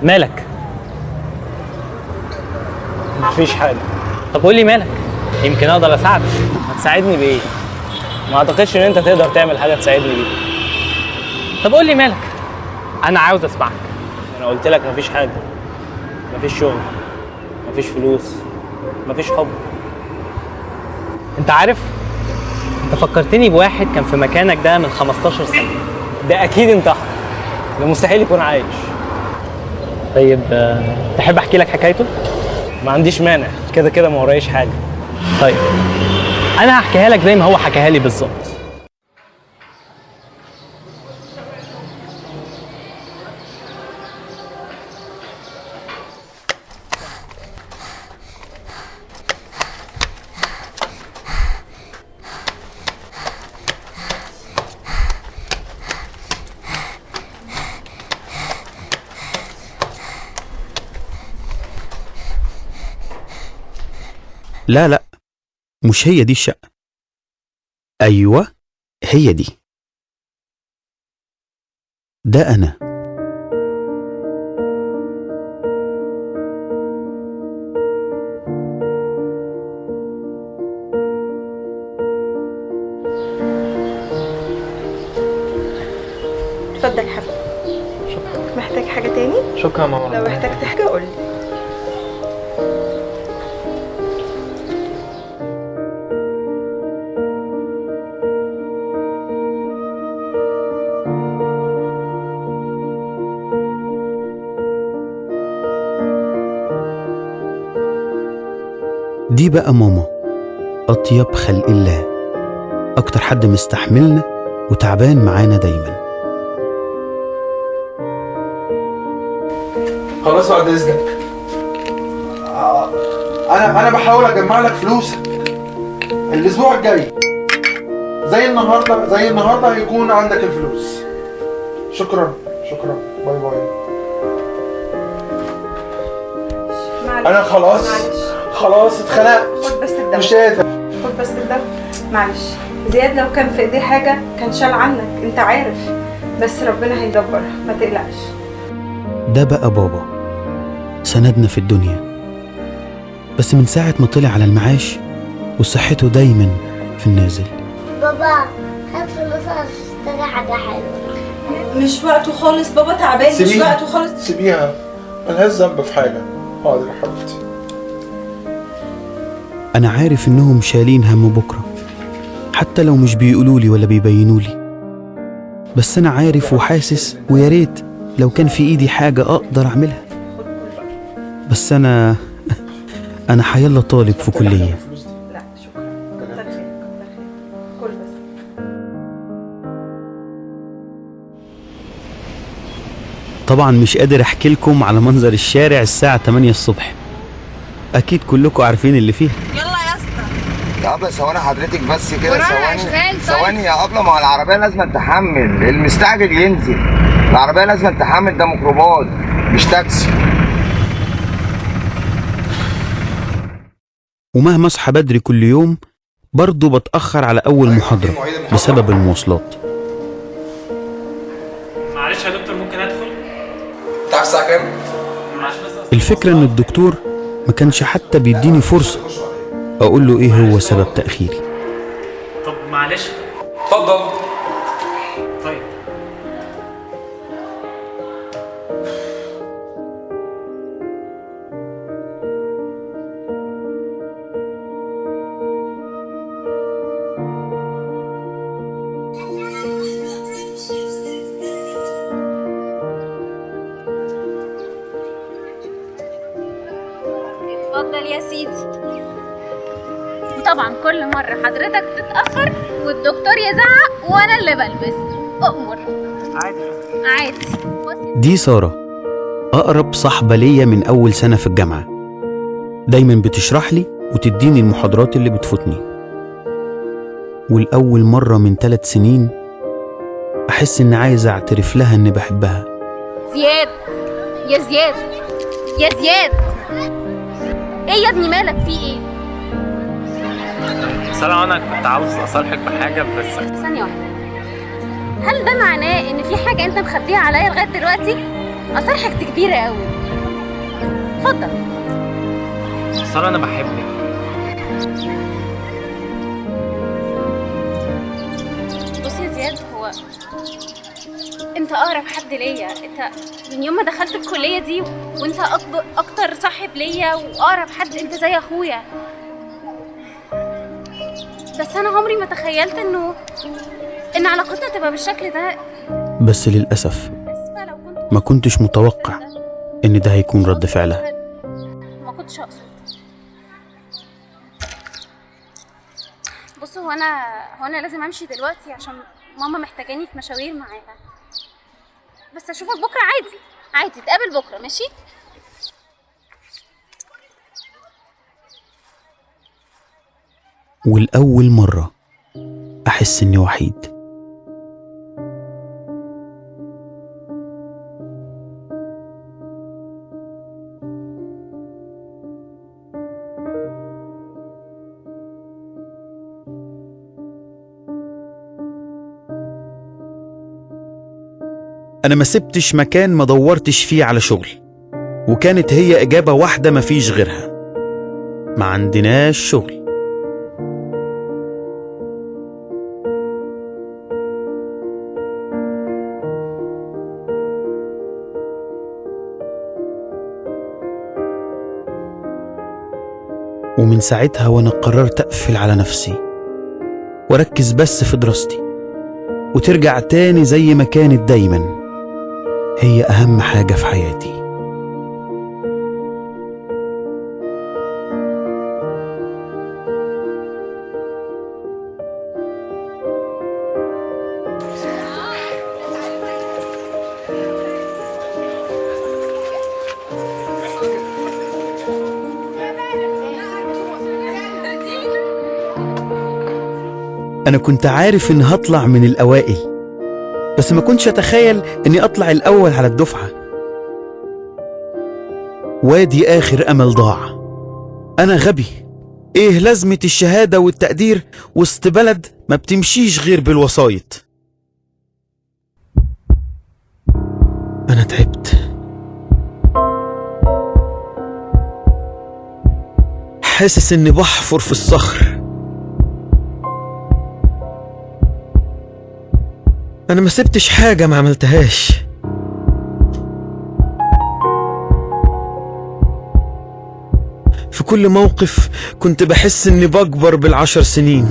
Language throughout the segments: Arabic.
مالك؟ مفيش حاجة. طب قول لي مالك، يمكن اقدر اساعدك. هتساعدني بإيه؟ ما أعتقدش إن أنت تقدر تعمل حاجة تساعدني بيها. طب قول لي مالك، انا عاوز اسمعك. أنا قلت لك مفيش حاجة. مفيش شغل، مفيش فلوس، مفيش حب. انت عارف، انت فكرتني بواحد كان في مكانك ده من 15 سنة. ده أكيد انتحر، ده مستحيل يكون عايش. طيب تحب احكي لك حكايته؟ ما عنديش مانع، كده كده ما ورايش حاجة. طيب انا هحكيها لك زي ما هو حكاها لي بالظبط. لا لا، مش هي دي الشقة. أيوة هي دي. ده أنا. اتفضل يا حبيبي. شكرا. محتاج حاجة تاني؟ شكرا يا ماما. لو احتجت حاجة قولي. دي بقى ماما، أطيب خلق الله، أكتر حد مستحملنا وتعبان معانا دايما. خلاص بعد اذنك. انا بحاول اجمع لك فلوسك الاسبوع الجاي. زي النهارده هيكون عندك الفلوس. شكرا. باي باي. انا خلاص اتخنقت. خد بس الدواء. مش قادر. خد بس الدواء. معلش زياد لو كان في ايديه حاجة كان شال عنك، انت عارف، بس ربنا هيدبر، ما تقلقش. ده بقى بابا، سندنا في الدنيا، بس من ساعة ما طلع على المعاش وصحته دايما في النازل. بابا هات فلوس اشتري حاجة حلوة. مش وقته خالص، بابا تعبان. مش وقته خالص. سيبيها، ملهاش ذنب في حاجة. حاضر يا حبيبتي. أنا عارف إنهم شايلين هم بكرة، حتى لو مش بيقولولي ولا بيبينولي، بس أنا عارف وحاسس، ويا ريت لو كان في إيدي حاجة أقدر أعملها. بس أنا حيالله طالب في كلية. لا شكرا، كتر خيرك. كل بس. طبعا مش قادر أحكي لكم على منظر الشارع الساعة 8 الصبح، أكيد كلكم عارفين اللي فيها. يا أبلة ثواني حضرتك بس كده، ثواني يا أبلة. ما هو العربية لازم تحمل، المستعجل ينزل. العربية لازم تحمل، ده ميكروباص مش تاكسي. ومهما أصحى بدري كل يوم برضه بتأخر على أول محاضرة بسبب المواصلات. معلش يا دكتور، ممكن ادخل؟ انت عارف الساعة كام؟ الفكرة إن الدكتور ما كانش حتى بيديني فرصة أقول له إيه هو سبب تأخيري. طب معلش. اتفضل. طيب اتفضل يا سيدي. وطبعا كل مرة حضرتك تتأخر والدكتور يزعق وأنا اللي بلبس. أؤمر. عادي. دي سارة، أقرب صاحبة ليا من أول سنة في الجامعة، دايما بتشرح لي وتديني المحاضرات اللي بتفوتني. والأول مرة من 3 سنين أحس إني عايز أعترف لها إني بحبها. زياد يا زياد يا زياد، إيه يا ابني مالك، في إيه؟ صراحة أنا كنت عاوز أصالحك بحاجة بس. ثانية واحدة، هل ده معناه إن في حاجة أنت مخبيها عليا لغاية دلوقتي؟ اصل حاجتي كبيره قوي. اتفضل. ساره انا بحبك. بص يا زياد، هو انت اقرب حد ليا. انت من يوم ما دخلت الكليه دي وانت اكتر صاحب ليا واقرب حد، انت زي اخويا. بس انا عمري ما تخيلت ان علاقتنا تبقى بالشكل ده. بس للأسف ما كنتش متوقع إن ده هيكون رد فعلها. ما كنتش اقصد. بص، هو انا لازم امشي دلوقتي عشان ماما محتاجاني في مشاوير معاها. بس اشوفك بكره عادي نتقابل بكره، ماشي؟ والأول مرة أحس إني وحيد. أنا ما سبتش مكان ما دورتش فيه على شغل، وكانت هي إجابة واحدة مفيش غيرها: ما عندناش شغل. ومن ساعتها وأنا قررت أقفل على نفسي وأركز بس في دراستي، وترجع تاني زي ما كانت دايما هي أهم حاجة في حياتي. أنا كنت عارف إن هطلع من الأوائل، بس ما كنتش أتخيل إني أطلع الأول على الدفعة. وادي آخر أمل ضاع. أنا غبي. إيه لازمة الشهادة والتقدير وسط بلد ما بتمشيش غير بالوسايط؟ أنا تعبت. حاسس إني بحفر في الصخر. أنا ما سبتش حاجة ما عملتهاش. في كل موقف كنت بحس إني بكبر ب10 سنين.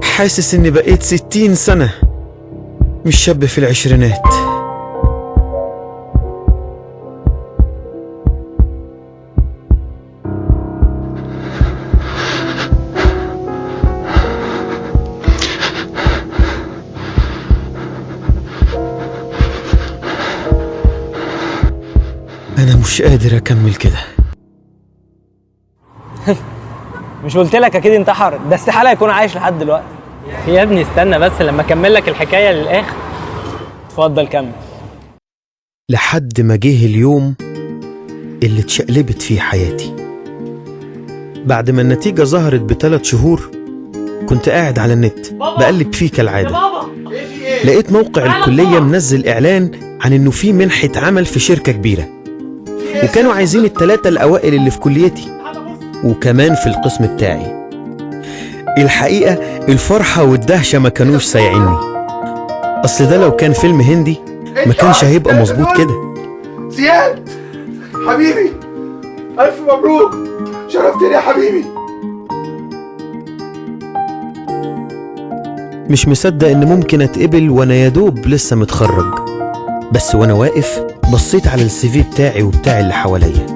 حاسس إني بقيت 60 سنة، مش شاب في العشرينات. أنا مش قادر أكمل كده. مش قلت لك اكيد انتحر؟ ده استحاله يكون عايش لحد دلوقتي. يا ابني استنى بس لما اكمل لك الحكايه للاخر. اتفضل كمل. لحد ما جه اليوم اللي اتشقلبت فيه حياتي. بعد ما النتيجة ظهرت ب3 شهور كنت قاعد على النت بقلب فيه كالعادة. لقيت موقع الكلية منزل إعلان عن إنه في منحة عمل في شركة كبيرة، وكانوا عايزين ال3 الأوائل اللي في كليتي وكمان في القسم بتاعي. الحقيقة الفرحة والدهشة ما كانوش سايعيني. أصل ده لو كان فيلم هندي ما كانش هيبقى مظبوط كده. زياد حبيبي، ألف مبروك، شرفتني يا حبيبي. مش مصدق إن ممكن أتقبل وأنا يدوب لسه متخرج. بس وأنا واقف بصيت على السي في بتاعي وبتاع اللي حواليا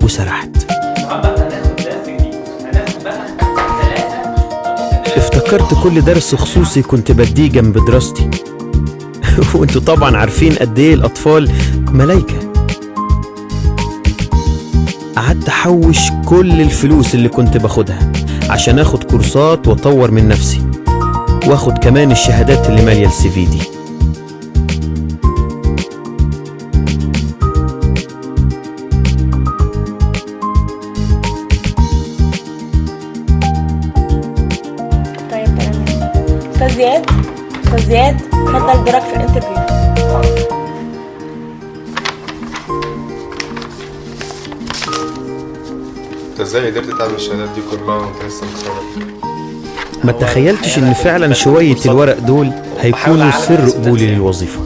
وسرحت. افتكرت كل درس خصوصي كنت بديه جنب دراستي. وانتوا طبعا عارفين قد ايه الأطفال ملايكة. قعدت أحوش كل الفلوس اللي كنت باخدها عشان اخد كورسات واطور من نفسي، واخد كمان الشهادات اللي مالية السي في دي. طيب تمام. استاذ زياد اتفضل دورك في الانترفيو. انت ازاي قدرت تعمل الشهادات دي كلها وانت لسه متخرج؟ ما تخيلتش ان فعلا شوية الورق دول هيكونوا سر قبولي للوظيفة.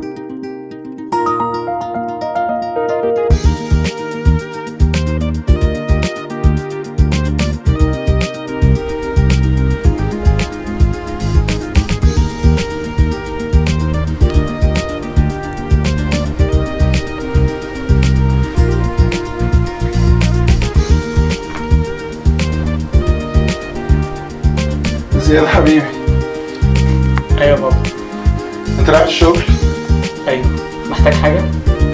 زياد حبيبي، ايوه بابا. انت رايح الشغل؟ ايوه. محتاج حاجه؟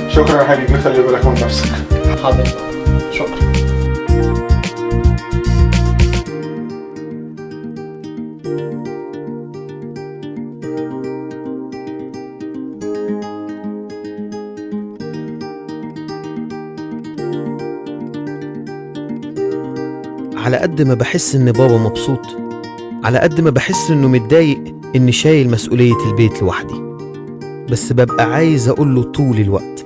شكرا يا حبيبي، خلي بالك من نفسك. حاضر، شكرا. على قد ما بحس ان بابا مبسوط، على قد ما بحس انه متضايق اني شايل مسؤولية البيت لوحدي. بس ببقى عايز اقوله طول الوقت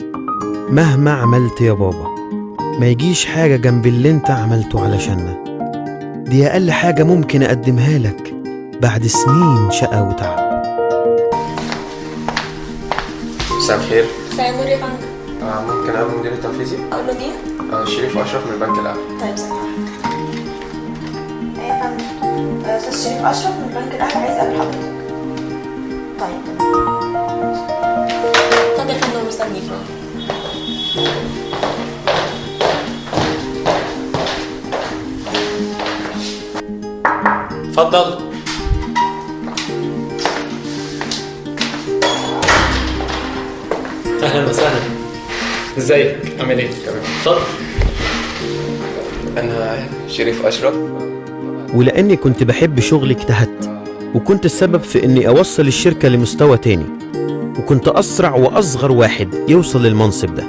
مهما عملت يا بابا ما يجيش حاجة جنب اللي انت عملته علشاننا. دي اقل حاجة ممكن اقدمها لك بعد سنين شقة وتعب. مساء الخير. مساء النور يا فندم. ممكن اقابل المدير التنفيذي؟ اقول له مين؟ شريف اشرف من البنك الاهلي. طيب ثانية واحدة. ايه يا فندم؟ استاذ شريف اشرف من البنك الاهلي عايز اقابل حضرتك. طيب تمام. اتفضل يا فندم مستنيك. اتفضل. اهلا وسهلا. ازيك؟ عامل ايه؟ اتفضل. انا شريف اشرف. ولاني كنت بحب شغلي اجتهدت وكنت السبب في اني اوصل الشركة لمستوى تاني، وكنت اسرع واصغر واحد يوصل للمنصب ده.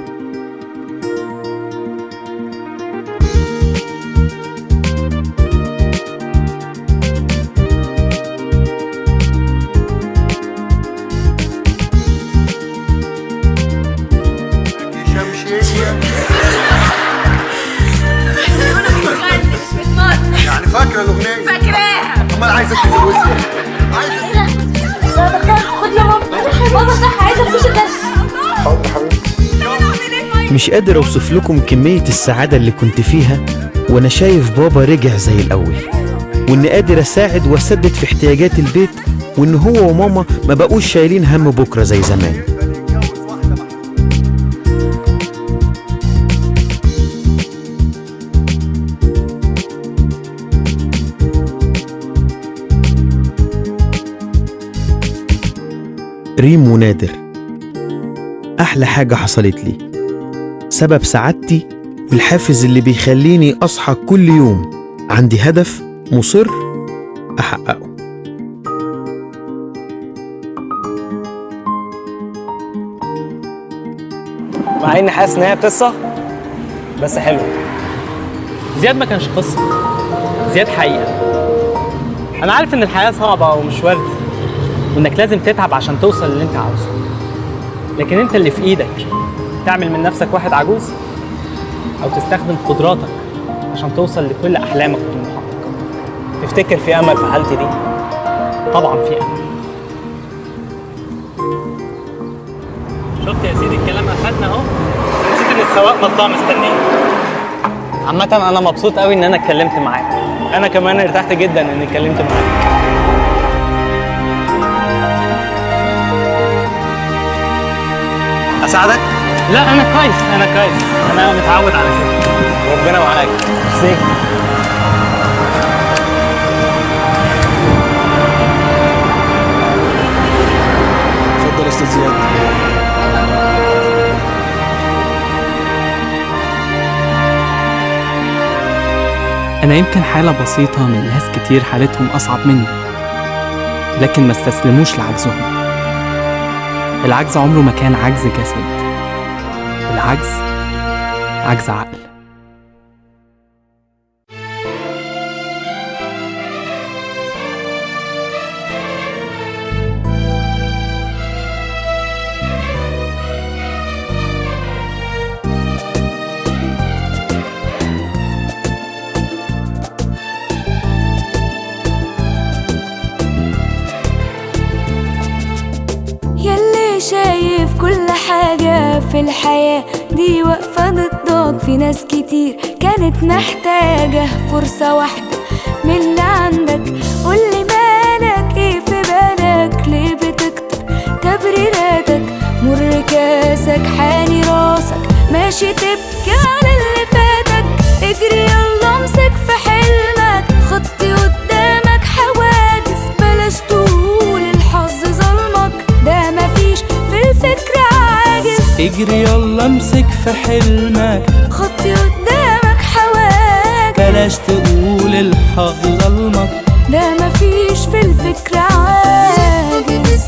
يعني فاكره الاغنيه؟ فاكراها. امال عايزه تتجوزي؟ خد يا ماما. ماما صح، عايزه افوش الدرس. حاضر حبيبتي. مش قادر اوصف لكم كمية السعادة اللي كنت فيها وانا شايف بابا رجع زي الاول، واني قادر اساعد واسدد في احتياجات البيت، وان هو وماما ما بقوش شايلين هم بكرة زي زمان. ريم ونادر أحلى حاجة حصلت لي، سبب سعادتي والحافز اللي بيخليني أصحى كل يوم عندي هدف مصر أحققه. مع اني حاسس ان هي قصه بس حلوه. زياد ما كانش قصة، زياد حقيقة. أنا عارف إن الحياة صعبة ومش ورد، وإنك لازم تتعب عشان توصل للي أنت عاوزه، لكن أنت اللي في إيدك تعمل من نفسك واحد عجوز، أو تستخدم قدراتك عشان توصل لكل أحلامك وطموحاتك. تفتكر في امل في حالتي دي؟ طبعا في أمل. شفت يا سيدي الكلام أخدنا أهو، نسيت إن السواق مطلع مستنيني. عامة أنا مبسوط قوي إن أنا اتكلمت معاك. انا كمان ارتحت جدا اني اتكلمت معاك. اساعدك؟ لا أنا كويس، أنا متعود على كده. ربنا معاك. ميرسي. اتفضل يا استاذ زياد. أنا يمكن حالة بسيطة من ناس كتير حالتهم أصعب مني، لكن ما استسلموش لعجزهم. العجز عمره ما كان عجز جسد، العجز عجز عقل. في الحياة دي واقفة ضدك. في ناس كتير كانت محتاجة فرصة واحدة من اللي عندك. قولي مالك ايه في بالك، ليه بتكتر تبريراتك؟ مر كاسك حاني راسك ماشي تبكي على اللي فاتك. اجري يلا امسك في حلمك، خطي قدامك حواجز، بلاش تقول الحظ ظلمك، ده مفيش في الفكرة عاجز. اجري يلا امسك في حلمك، خطي قدامك حواجز، بلاش تقول الحظ ظلمك، ده مفيش في الفكرة عاجز.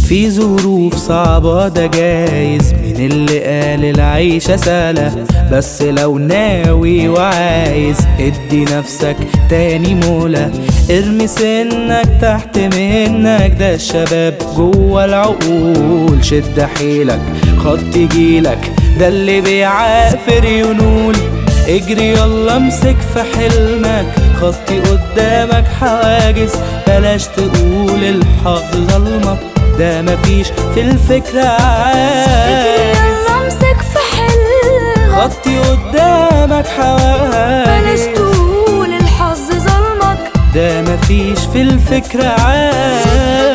في ظروف صعبة ده جايز، من اللي قال العيشة سهلة، بس لو ناوي وعايز ادي نفسك تاني مولى. ارمي سنك تحت منك، ده الشباب جوه العقول. شد حيلك خط يجيلك، ده اللي بيعافر ينول. اجري يلا امسك في حلمك، خطي قدامك حواجز، بلاش تقول الحظ ظلمك، ده مفيش في الفكرة عاجز. يلا امسك في حلمك، خطي قدامك حواجز، بلاش تقول الحظ ظلمك، ده مفيش في الفكرة عاجز.